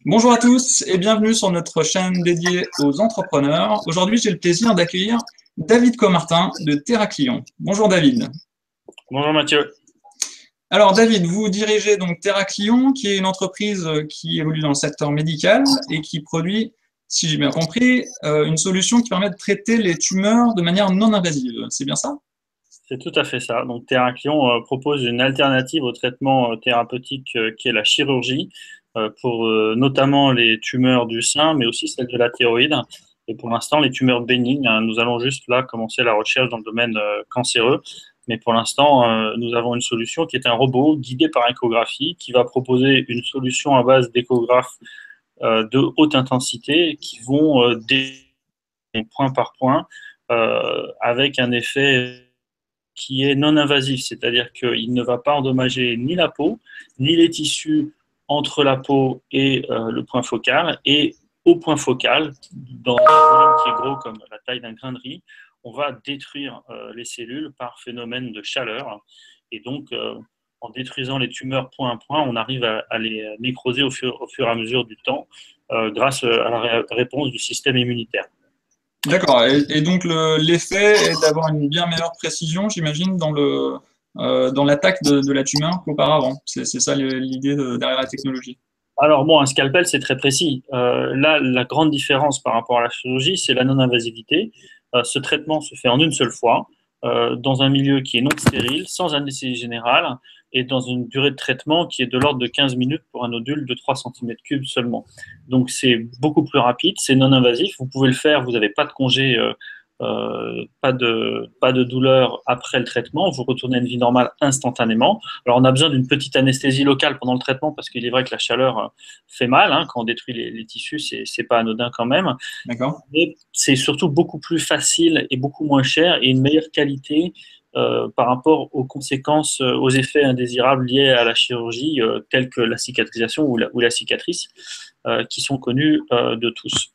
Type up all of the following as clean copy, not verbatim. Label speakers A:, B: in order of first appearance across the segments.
A: Bonjour à tous et bienvenue sur notre chaîne dédiée aux entrepreneurs. Aujourd'hui, j'ai le plaisir d'accueillir David Comartin de Terraclion. Bonjour David.
B: Bonjour Mathieu.
A: Alors David, vous dirigez donc Terraclion, qui est une entreprise qui évolue dans le secteur médical et qui produit, si j'ai bien compris, une solution qui permet de traiter les tumeurs de manière non invasive. C'est bien ça?
B: C'est tout à fait ça. Donc Terraclion propose une alternative au traitement thérapeutique qui est la chirurgie pour notamment les tumeurs du sein, mais aussi celles de la thyroïde. Et pour l'instant, les tumeurs bénignes, hein, nous allons juste là commencer la recherche dans le domaine cancéreux. Mais pour l'instant, nous avons une solution qui est un robot guidé par échographie qui va proposer une solution à base d'échographes de haute intensité qui vont point par point avec un effet qui est non invasif, c'est-à-dire qu'il ne va pas endommager ni la peau, ni les tissus entre la peau et le point focal. Et au point focal, dans un volume qui est gros comme la taille d'un grain de riz, on va détruire les cellules par phénomène de chaleur. Et donc, en détruisant les tumeurs point à point, on arrive à les nécroser au fur et à mesure du temps grâce à la réponse du système immunitaire.
A: D'accord. Et donc l'effet est d'avoir une bien meilleure précision, j'imagine, dans l'attaque de la tumeur qu'auparavant. C'est ça l'idée derrière la technologie.
B: Alors bon, un scalpel, c'est très précis. Là, la grande différence par rapport à la chirurgie, c'est la non-invasivité. Ce traitement se fait en une seule fois, dans un milieu qui est non stérile, sans anesthésie générale, et dans une durée de traitement qui est de l'ordre de 15 minutes pour un nodule de 3 cm3 seulement. Donc c'est beaucoup plus rapide, c'est non-invasif, vous pouvez le faire, vous n'avez pas de congé pas de douleur après le traitement, vous retournez à une vie normale instantanément. Alors on a besoin d'une petite anesthésie locale pendant le traitement parce qu'il est vrai que la chaleur fait mal, hein, quand on détruit les tissus, c'est pas anodin quand même.
A: D'accord?
B: Mais c'est surtout beaucoup plus facile et beaucoup moins cher et une meilleure qualité par rapport aux conséquences, aux effets indésirables liés à la chirurgie, tels que la cicatrisation ou la cicatrice, qui sont connus de tous.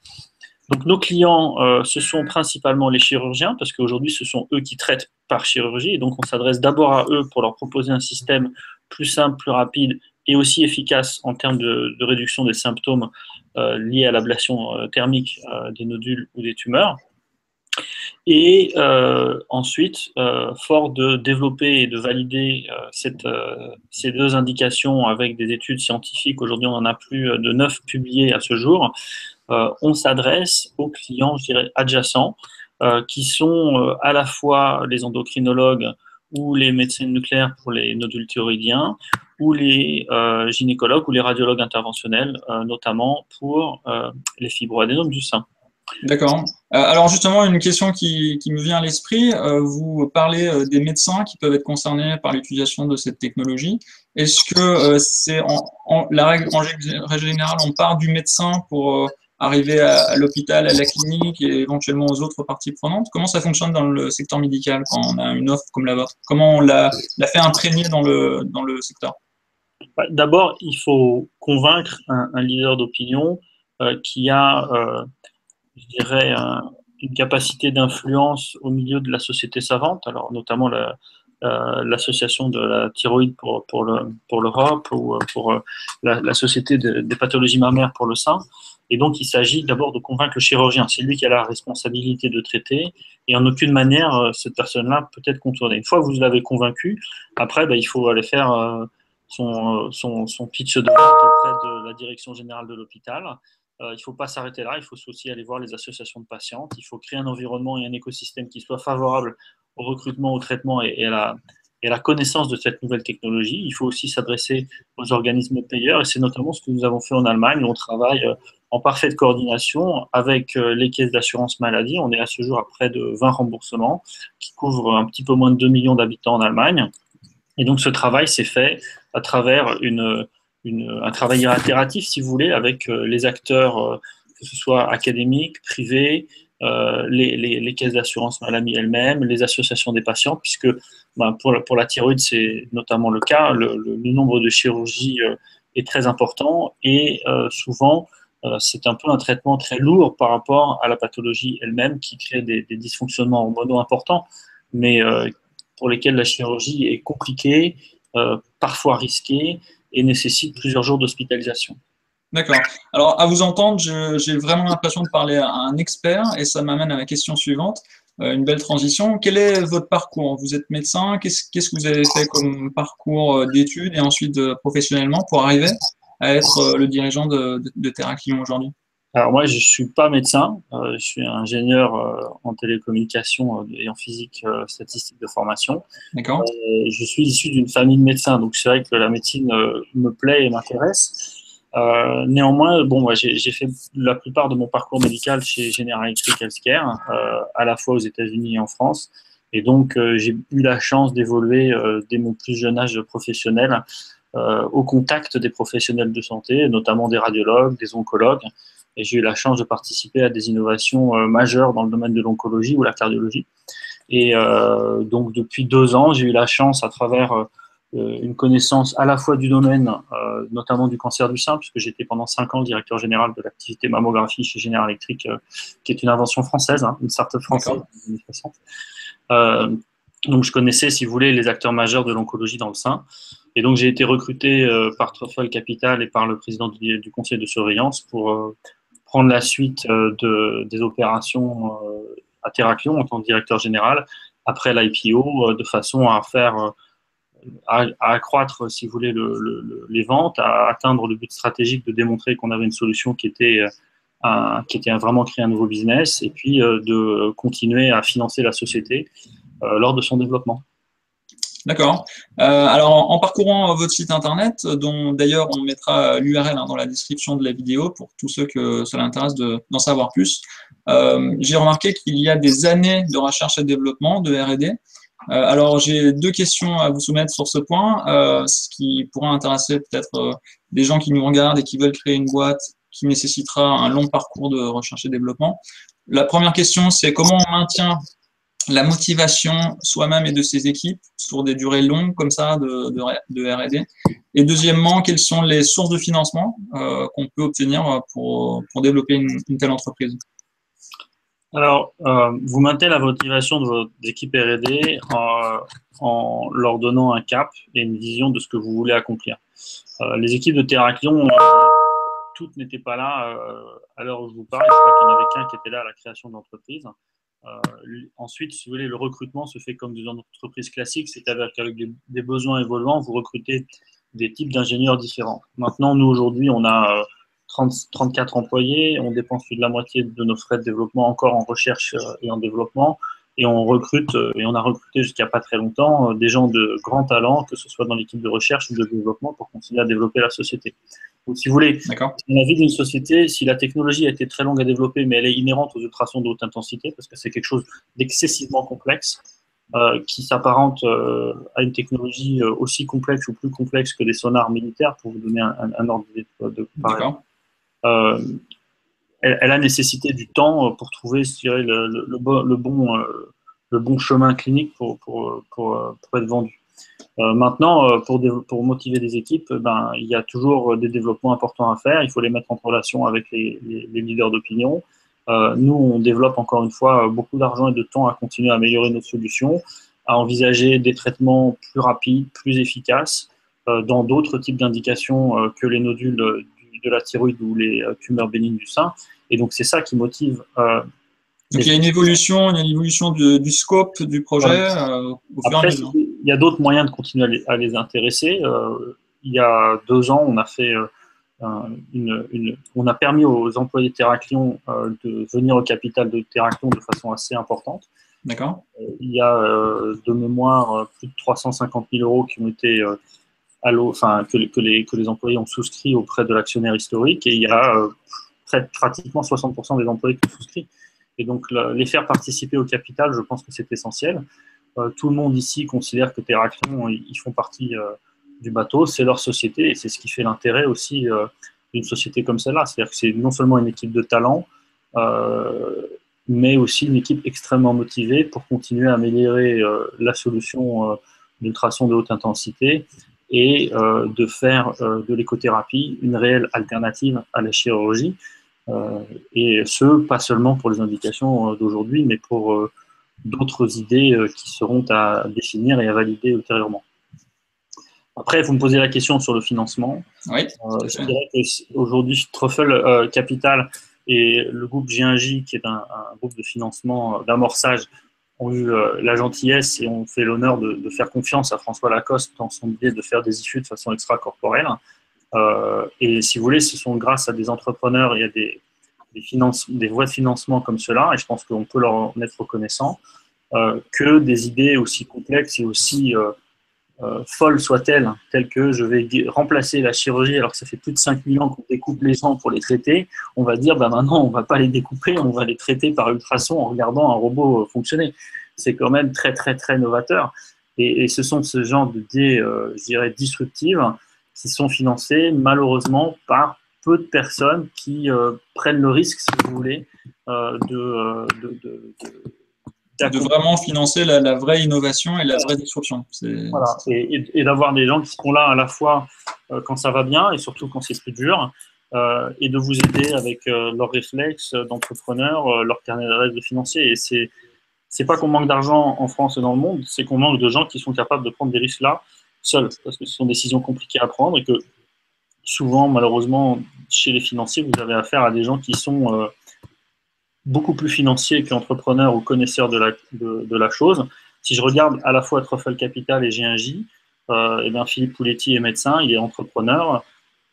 B: Donc nos clients, ce sont principalement les chirurgiens, parce qu'aujourd'hui, ce sont eux qui traitent par chirurgie. Et donc, on s'adresse d'abord à eux pour leur proposer un système plus simple, plus rapide et aussi efficace en termes de réduction des symptômes liés à l'ablation thermique des nodules ou des tumeurs. Et ensuite, fort de développer et de valider ces deux indications avec des études scientifiques, aujourd'hui on en a plus de 9 publiées à ce jour, on s'adresse aux clients, je dirais, adjacents, qui sont à la fois les endocrinologues ou les médecins nucléaires pour les nodules thyroïdiens, ou les gynécologues ou les radiologues interventionnels, notamment pour les fibroadénomes du sein.
A: D'accord. Alors justement, une question qui me vient à l'esprit, vous parlez des médecins qui peuvent être concernés par l'utilisation de cette technologie. Est-ce que c'est la règle en règle générale, on part du médecin pour arriver à l'hôpital, à la clinique et éventuellement aux autres parties prenantes? Comment ça fonctionne dans le secteur médical quand on a une offre comme la vôtre? Comment on l'a fait imprégner dans le secteur?
B: D'abord, il faut convaincre un leader d'opinion qui a je dirais, une capacité d'influence au milieu de la société savante, alors notamment l'association de la thyroïde pour l'Europe ou pour la société des pathologies mammaires pour le sein. Et donc, il s'agit d'abord de convaincre le chirurgien. C'est lui qui a la responsabilité de traiter et en aucune manière, cette personne-là peut être contournée. Une fois que vous l'avez convaincu, après, il faut aller faire son pitch de vente auprès de la direction générale de l'hôpital. Il ne faut pas s'arrêter là, il faut aussi aller voir les associations de patientes, il faut créer un environnement et un écosystème qui soit favorable au recrutement, au traitement et à la connaissance de cette nouvelle technologie. Il faut aussi s'adresser aux organismes payeurs et c'est notamment ce que nous avons fait en Allemagne. On travaille en parfaite coordination avec les caisses d'assurance maladie. On est à ce jour à près de 20 remboursements qui couvrent un petit peu moins de 2 millions d'habitants en Allemagne. Et donc ce travail s'est fait à travers un travail itératif, si vous voulez, avec les acteurs, que ce soit académiques, privés, les caisses d'assurance maladie elles-mêmes, les associations des patients, puisque pour la thyroïde, c'est notamment le cas, le nombre de chirurgies est très important et souvent, c'est un peu un traitement très lourd par rapport à la pathologie elle-même qui crée des dysfonctionnements hormonaux importants, mais pour lesquels la chirurgie est compliquée, parfois risquée et nécessite plusieurs jours d'hospitalisation.
A: D'accord. Alors, à vous entendre, j'ai vraiment l'impression de parler à un expert et ça m'amène à ma question suivante. Une belle transition. Quel est votre parcours? Vous êtes médecin. Qu'est-ce que vous avez fait comme parcours d'études et ensuite professionnellement pour arriver à être le dirigeant de Terraquilion aujourd'hui?
B: Alors moi, je suis pas médecin, je suis ingénieur en télécommunication et en physique statistique de formation.
A: D'accord?
B: Je suis issu d'une famille de médecins, donc c'est vrai que la médecine me plaît et m'intéresse. Néanmoins, bon, moi, j'ai fait la plupart de mon parcours médical chez General Electric Healthcare, à la fois aux États-Unis et en France. Et donc, j'ai eu la chance d'évoluer dès mon plus jeune âge professionnel au contact des professionnels de santé, notamment des radiologues, des oncologues. Et j'ai eu la chance de participer à des innovations majeures dans le domaine de l'oncologie ou la cardiologie. Et donc, depuis 2 ans, j'ai eu la chance, à travers une connaissance à la fois du domaine, notamment du cancer du sein, puisque j'étais pendant 5 ans directeur général de l'activité mammographie chez General Electric, qui est une invention française, hein, une start-up française
A: D'accord.
B: en 2060. Euh, donc, je connaissais, si vous voulez, les acteurs majeurs de l'oncologie dans le sein. Et donc, j'ai été recruté par Trefoil Capital et par le président du conseil de surveillance pour prendre la suite des opérations à Terraquion en tant que directeur général après l'IPO, de façon à faire à accroître, si vous voulez, les ventes, à atteindre le but stratégique de démontrer qu'on avait une solution qui était vraiment créer un nouveau business, et puis de continuer à financer la société lors de son développement.
A: D'accord. Alors, en parcourant votre site internet, dont d'ailleurs on mettra l'URL dans la description de la vidéo pour tous ceux que cela intéresse d'en savoir plus, j'ai remarqué qu'il y a des années de recherche et développement, de R&D. Alors, j'ai deux questions à vous soumettre sur ce point, ce qui pourra intéresser peut-être des gens qui nous regardent et qui veulent créer une boîte qui nécessitera un long parcours de recherche et développement. La première question, c'est comment on maintient la motivation soi-même et de ses équipes sur des durées longues comme ça de R&D. Et deuxièmement, quelles sont les sources de financement qu'on peut obtenir pour développer une telle entreprise?
B: Alors, vous maintenez la motivation de vos équipes R&D en leur donnant un cap et une vision de ce que vous voulez accomplir. Les équipes de Terraquion, toutes n'étaient pas là à l'heure où je vous parle. Je crois qu'il n'y en avait qu'un qui était là à la création de l'entreprise. Ensuite, si vous voulez, le recrutement se fait comme dans une entreprise classique, c'est-à-dire qu'avec des besoins évoluants, vous recrutez des types d'ingénieurs différents. Maintenant, nous, aujourd'hui, on a 34 employés, on dépense plus de la moitié de nos frais de développement encore en recherche et en développement, et on recrute, et on a recruté jusqu'à pas très longtemps, des gens de grand talent, que ce soit dans l'équipe de recherche ou de développement, pour continuer à développer la société. Donc, si vous voulez,
A: D'accord.
B: dans la vie d'une société, si la technologie a été très longue à développer, mais elle est inhérente aux ultrasons de haute intensité, parce que c'est quelque chose d'excessivement complexe, qui s'apparente à une technologie aussi complexe ou plus complexe que des sonars militaires, pour vous donner un ordre de comparaison.
A: D'accord.
B: Euh, elle a nécessité du temps pour trouver, je dirais, le bon chemin clinique pour être vendu. Maintenant, pour motiver des équipes, ben, il y a toujours des développements importants à faire. Il faut les mettre en relation avec les leaders d'opinion. Nous, on développe encore une fois beaucoup d'argent et de temps à continuer à améliorer nos solutions, à envisager des traitements plus rapides, plus efficaces, dans d'autres types d'indications que les nodules de la thyroïde ou les tumeurs bénignes du sein. Et donc, c'est ça qui motive.
A: Donc, il y a une évolution du scope du
B: Voilà.
A: projet au fur et à
B: Après,
A: mesure.
B: il y a d'autres moyens de continuer à les intéresser. Il y a 2 ans, on a fait on a permis aux employés de Terraclion de venir au capital de Terraclion de façon assez importante.
A: D'accord.
B: Il y a de mémoire plus de 350 000 euros qui ont été enfin, que les employés ont souscrit auprès de l'actionnaire historique, et il y a pratiquement 60% des employés qui ont souscrit. Et donc, les faire participer au capital, je pense que c'est essentiel. Tout le monde ici considère que Terraclion, ils font partie du bateau, c'est leur société, et c'est ce qui fait l'intérêt aussi d'une société comme celle-là. C'est-à-dire que c'est non seulement une équipe de talent, mais aussi une équipe extrêmement motivée pour continuer à améliorer la solution d'ultrasons de haute intensité et de faire de l'écothérapie une réelle alternative à la chirurgie. Et ce, pas seulement pour les indications d'aujourd'hui, mais pour d'autres idées qui seront à définir et à valider ultérieurement. Après, vous me posez la question sur le financement.
A: Oui,
B: Je dirais qu'aujourd'hui, Truffle Capital et le groupe G1J, qui est un groupe de financement, d'amorçage, ont eu la gentillesse et ont fait l'honneur de faire confiance à François Lacoste dans son idée de faire des issues de façon extra-corporelle. Et si vous voulez, ce sont grâce à des entrepreneurs et à des voies de financement comme cela, et je pense qu'on peut leur en être reconnaissant, que des idées aussi complexes et aussi folles soient-elles, telles que je vais remplacer la chirurgie alors que ça fait plus de 5000 ans qu'on découpe les gens pour les traiter, on va dire bah maintenant on va pas les découper, on va les traiter par ultrasons en regardant un robot fonctionner. C'est quand même très très très novateur. Et ce sont ce genre d'idées, je dirais, disruptives qui sont financées malheureusement par peu de personnes qui prennent le risque, si vous voulez,
A: de vraiment financer la vraie innovation et la vraie disruption.
B: Voilà. Et d'avoir des gens qui seront là à la fois quand ça va bien et surtout quand c'est plus dur, et de vous aider avec leurs réflexes d'entrepreneurs, leur carnet d'adresse de financiers. Et c'est pas qu'on manque d'argent en France et dans le monde, c'est qu'on manque de gens qui sont capables de prendre des risques là seuls, parce que ce sont des décisions compliquées à prendre et que souvent, malheureusement, chez les financiers, vous avez affaire à des gens qui sont beaucoup plus financiers qu'entrepreneurs ou connaisseurs de la chose. Si je regarde à la fois Truffle Capital et G1J, et bien Philippe Pouletti est médecin, il est entrepreneur,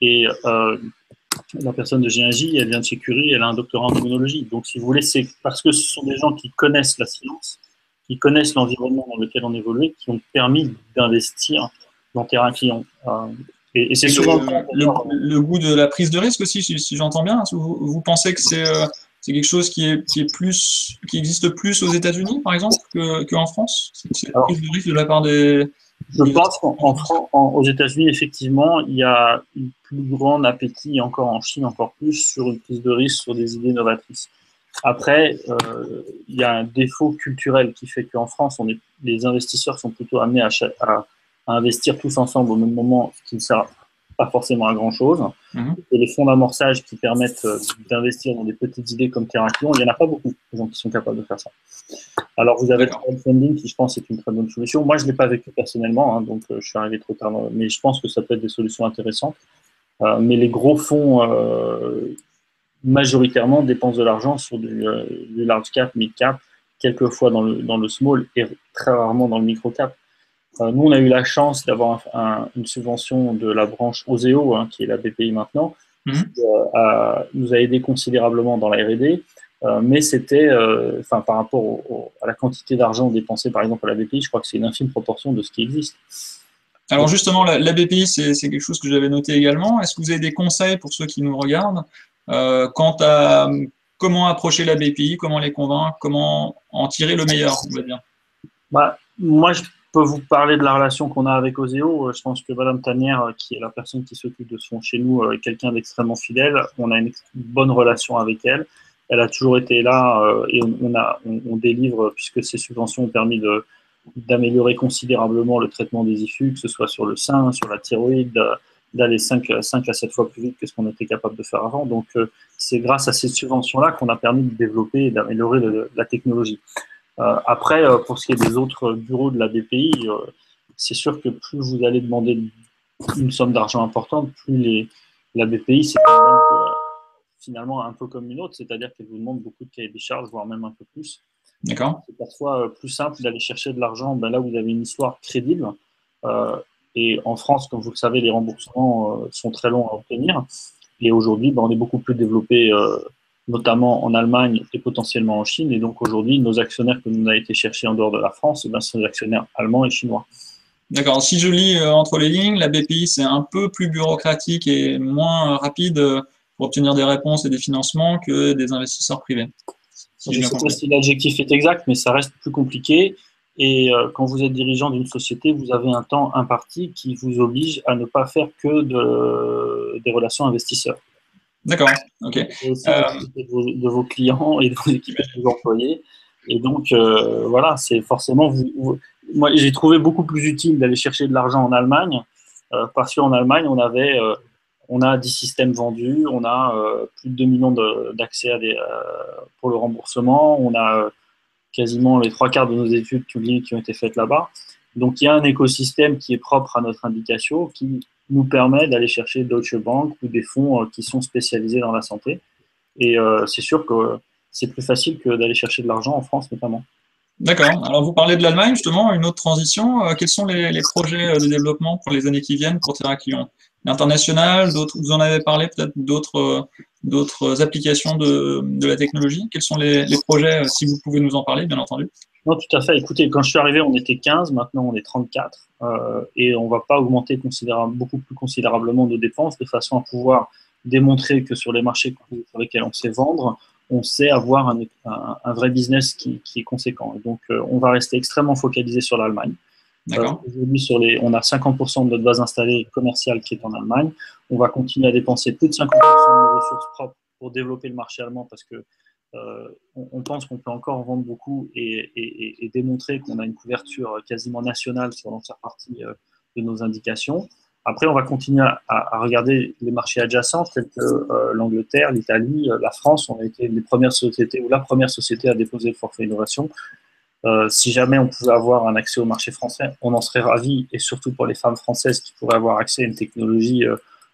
B: et la personne de G1J, elle vient de chez Curie, elle a un doctorat en immunologie. Donc, si vous voulez, c'est parce que ce sont des gens qui connaissent la science, qui connaissent l'environnement dans lequel on évolue, qui ont permis d'investir dans Terrain Client. Et c'est souvent
A: le goût de la prise de risque aussi, si j'entends bien. Vous pensez que c'est quelque chose qui existe plus aux États-Unis, par exemple, qu'en France? C'est la prise de risque de la part des...
B: Je pense qu'aux États-Unis, effectivement, il y a un plus grand appétit, et encore en Chine, encore plus, sur une prise de risque, sur des idées novatrices. Après, il y a un défaut culturel qui fait qu'en France, les investisseurs sont plutôt amenés à investir tous ensemble au même moment, ce qui ne sert pas forcément à grand-chose. Et les fonds d'amorçage qui permettent d'investir dans des petites idées comme Terrain Client, il n'y en a pas beaucoup de gens qui sont capables de faire ça. Alors, vous avez le crowdfunding qui, je pense, est une très bonne solution. Moi, je ne l'ai pas vécu personnellement, hein, donc je suis arrivé trop tard, mais je pense que ça peut être des solutions intéressantes. Mais les gros fonds, majoritairement, dépensent de l'argent sur du large cap, mid cap, quelquefois dans le small et très rarement dans le micro cap. Nous, on a eu la chance d'avoir une subvention de la branche Oseo, hein, qui est la BPI maintenant, qui nous a aidé considérablement dans la R&D. Mais c'était, par rapport à la quantité d'argent dépensé, par exemple, à la BPI, je crois que c'est une infime proportion de ce qui existe.
A: Alors justement, la BPI, c'est quelque chose que j'avais noté également. Est-ce que vous avez des conseils pour ceux qui nous regardent quant à comment approcher la BPI, comment les convaincre, comment en tirer le meilleur, on va dire?
B: Moi, je peux vous parler de la relation qu'on a avec Oseo. Je pense que Madame Tanière, qui est la personne qui s'occupe de ce fonds chez nous, est quelqu'un d'extrêmement fidèle. On a une bonne relation avec elle. Elle a toujours été là et on délivre, puisque ces subventions ont permis d'améliorer considérablement le traitement des IFU, que ce soit sur le sein, sur la thyroïde, d'aller 5 à 7 fois plus vite que ce qu'on était capable de faire avant. Donc, c'est grâce à ces subventions-là qu'on a permis de développer et d'améliorer la technologie. Après, pour ce qui est des autres bureaux de la BPI, c'est sûr que plus vous allez demander une somme d'argent importante, plus la BPI, c'est quand même finalement un peu comme une autre, c'est-à-dire qu'elle vous demande beaucoup de cahiers des charges, voire même un peu plus.
A: D'accord.
B: C'est parfois plus simple d'aller chercher de l'argent là où vous avez une histoire crédible. Et en France, comme vous le savez, les remboursements sont très longs à obtenir. Et aujourd'hui, on est beaucoup plus développé, notamment en Allemagne et potentiellement en Chine. Et donc aujourd'hui, nos actionnaires que nous avons été chercher en dehors de la France, ce sont des actionnaires allemands et chinois.
A: D'accord. Si je lis entre les lignes, la BPI, c'est un peu plus bureaucratique et moins rapide pour obtenir des réponses et des financements que des investisseurs privés.
B: Je ne sais pas si l'adjectif est exact, mais ça reste plus compliqué. Et quand vous êtes dirigeant d'une société, vous avez un temps imparti qui vous oblige à ne pas faire que des relations investisseurs.
A: D'accord, ok.
B: Et aussi de vos clients et de vos équipes de vos employés. Et donc, voilà, c'est forcément... Moi, j'ai trouvé beaucoup plus utile d'aller chercher de l'argent en Allemagne, parce qu'en Allemagne, on a 10 systèmes vendus, on a plus de 2 millions d'accès pour le remboursement, on a quasiment les 3 quarts de nos études qui ont été faites là-bas. Donc, il y a un écosystème qui est propre à notre indication qui nous permet d'aller chercher Deutsche Bank ou des fonds qui sont spécialisés dans la santé. Et c'est sûr que c'est plus facile que d'aller chercher de l'argent en France, notamment.
A: D'accord. Alors, vous parlez de l'Allemagne, justement, une autre transition. Quels sont les projets de développement pour les années qui viennent pour Terraquilion? L'international, d'autres, vous en avez parlé peut-être d'autres applications de la technologie? Quels sont les projets, si vous pouvez nous en parler, bien entendu?
B: Non, tout à fait. Écoutez, quand je suis arrivé, on était 15, maintenant on est 34, et on ne va pas augmenter beaucoup plus considérablement nos dépenses de façon à pouvoir démontrer que sur les marchés sur lesquels on sait vendre, on sait avoir un vrai business qui est conséquent. Et donc, on va rester extrêmement focalisé sur l'Allemagne.
A: D'accord.
B: Aujourd'hui, on a 50% de notre base installée commerciale qui est en Allemagne. On va continuer à dépenser plus de 50% de nos ressources propres pour développer le marché allemand parce que on pense qu'on peut encore vendre beaucoup et démontrer qu'on a une couverture quasiment nationale sur l'entière partie de nos indications. Après, on va continuer à regarder les marchés adjacents tels que l'Angleterre, l'Italie, la France. On a été les premières sociétés ou la première société à déposer le forfait innovation. Si jamais on pouvait avoir un accès au marché français, on en serait ravis, et surtout pour les femmes françaises qui pourraient avoir accès à une technologie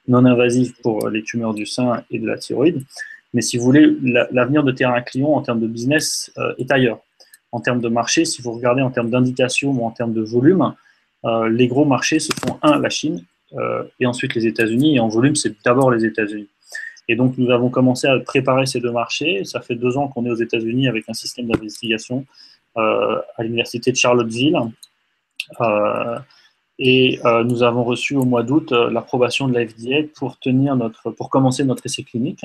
B: non invasive pour les tumeurs du sein et de la thyroïde. Mais si vous voulez, l'avenir de Terraquilion en termes de business est ailleurs. En termes de marché, si vous regardez en termes d'indication ou en termes de volume, les gros marchés, ce sont la Chine et ensuite les États-Unis. Et en volume, c'est d'abord les États-Unis. Et donc, nous avons commencé à préparer ces deux marchés. Ça fait 2 ans qu'on est aux États-Unis avec un système d'investigation à l'université de Charlottesville. Nous avons reçu au mois d'août l'approbation de la FDA pour commencer notre essai clinique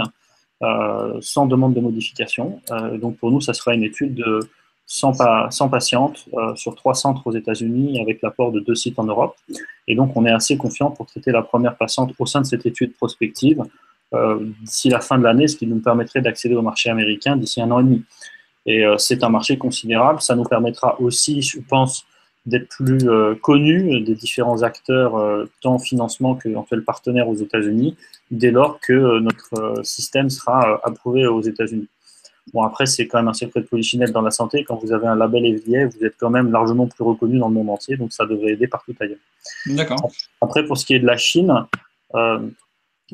B: sans demande de modification. Donc pour nous, ça sera une étude de 100 patientes sur 3 centres aux États-Unis avec l'apport de 2 sites en Europe. Et donc on est assez confiant pour traiter la première patiente au sein de cette étude prospective d'ici la fin de l'année, ce qui nous permettrait d'accéder au marché américain d'ici 1 an et demi. Et c'est un marché considérable. Ça nous permettra aussi, je pense, d'être plus connus des différents acteurs, tant financement qu'éventuels partenaires aux États-Unis, dès lors que notre système sera approuvé aux États-Unis. Bon, après, c'est quand même un secret de polichinelle dans la santé. Quand vous avez un label FDA, vous êtes quand même largement plus reconnu dans le monde entier, donc ça devrait aider partout ailleurs.
A: D'accord.
B: Après, pour ce qui est de la Chine,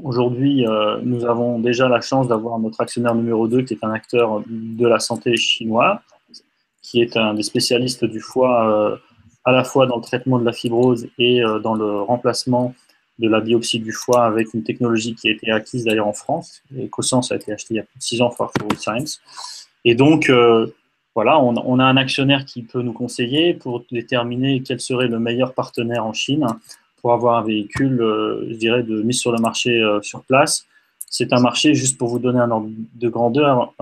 B: aujourd'hui, nous avons déjà la chance d'avoir notre actionnaire numéro 2, qui est un acteur de la santé chinois, qui est un des spécialistes du foie, à la fois dans le traitement de la fibrose et dans le remplacement de la biopsie du foie avec une technologie qui a été acquise d'ailleurs en France. EcoSense a été acheté il y a plus de 6 ans par Forward Science. Et donc, voilà, on a un actionnaire qui peut nous conseiller pour déterminer quel serait le meilleur partenaire en Chine pour avoir un véhicule, je dirais, de mise sur le marché sur place. C'est un marché, juste pour vous donner un ordre de grandeur,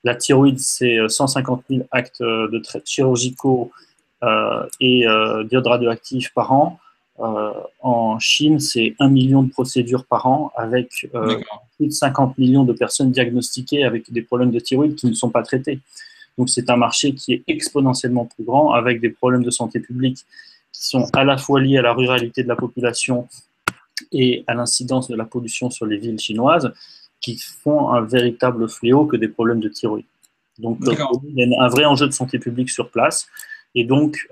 B: la thyroïde, c'est 150 000 actes de chirurgicaux et d'iode radioactif par an. En Chine, c'est 1 million de procédures par an avec plus de 50 millions de personnes diagnostiquées avec des problèmes de thyroïde qui ne sont pas traités. Donc c'est un marché qui est exponentiellement plus grand avec des problèmes de santé publique qui sont à la fois liés à la ruralité de la population et à l'incidence de la pollution sur les villes chinoises qui font un véritable fléau que des problèmes de thyroïde. Donc il y a un vrai enjeu de santé publique sur place. Et donc,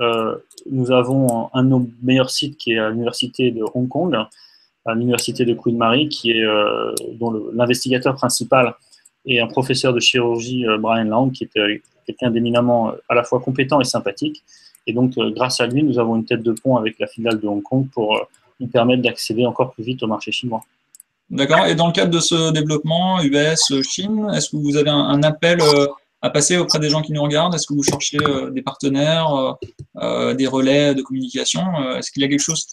B: nous avons un de nos meilleurs sites qui est à l'université de Hong Kong, à l'université de Queen Mary, dont l'investigateur principal est un professeur de chirurgie, Brian Lang, qui est quelqu'un d'éminemment à la fois compétent et sympathique. Et donc, grâce à lui, nous avons une tête de pont avec la filiale de Hong Kong pour nous permettre d'accéder encore plus vite au marché chinois.
A: D'accord. Et dans le cadre de ce développement US, Chine, est-ce que vous avez un appel à passer auprès des gens qui nous regardent? Est-ce que vous cherchez des partenaires, des relais de communication? Est-ce qu'il y a quelque chose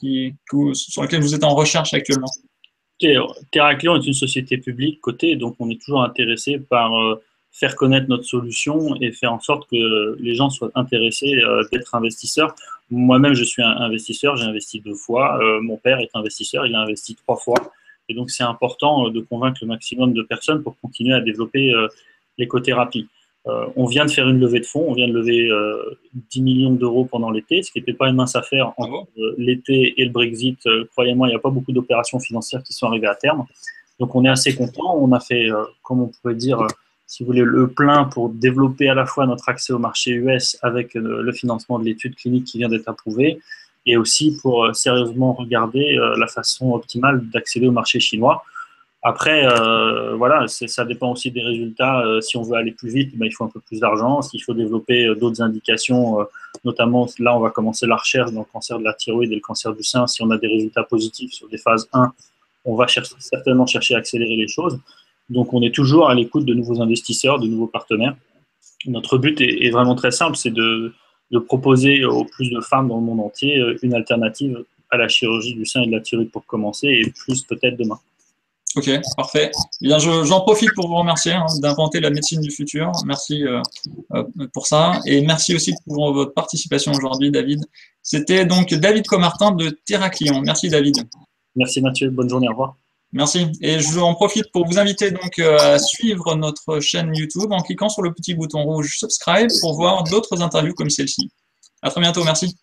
A: sur lequel vous êtes en recherche actuellement?
B: Terraquilion est une société publique cotée, donc on est toujours intéressé par faire connaître notre solution et faire en sorte que les gens soient intéressés d'être investisseurs. Moi-même, je suis un investisseur, j'ai investi 2 fois. Mon père est investisseur, il a investi 3 fois. Et donc, c'est important de convaincre le maximum de personnes pour continuer à développer l'écothérapie. On vient de faire une levée de fonds, on vient de lever 10 millions d'euros pendant l'été, ce qui n'était pas une mince affaire entre l'été et le Brexit. Croyez-moi, il n'y a pas beaucoup d'opérations financières qui sont arrivées à terme. Donc, on est assez content. On a fait, comme on pourrait dire, si vous voulez, le plein pour développer à la fois notre accès au marché US avec le financement de l'étude clinique qui vient d'être approuvée, et aussi pour sérieusement regarder la façon optimale d'accéder au marché chinois. Après, voilà, ça dépend aussi des résultats. Si on veut aller plus vite, ben, il faut un peu plus d'argent. S'il faut développer d'autres indications, notamment là, on va commencer la recherche dans le cancer de la thyroïde et le cancer du sein. Si on a des résultats positifs sur des phases 1, on va certainement chercher à accélérer les choses. Donc, on est toujours à l'écoute de nouveaux investisseurs, de nouveaux partenaires. Notre but est vraiment très simple, c'est de proposer aux plus de femmes dans le monde entier une alternative à la chirurgie du sein et de la thyroïde pour commencer, et plus peut-être demain.
A: Ok, parfait. Bien, j'en profite pour vous remercier d'inventer la médecine du futur. Merci pour ça. Et merci aussi pour votre participation aujourd'hui, David. C'était donc David Comartin de Theraclion. Merci, David.
B: Merci, Mathieu. Bonne journée. Au revoir.
A: Merci. Et j'en profite pour vous inviter donc à suivre notre chaîne YouTube en cliquant sur le petit bouton rouge subscribe pour voir d'autres interviews comme celle-ci. À très bientôt. Merci.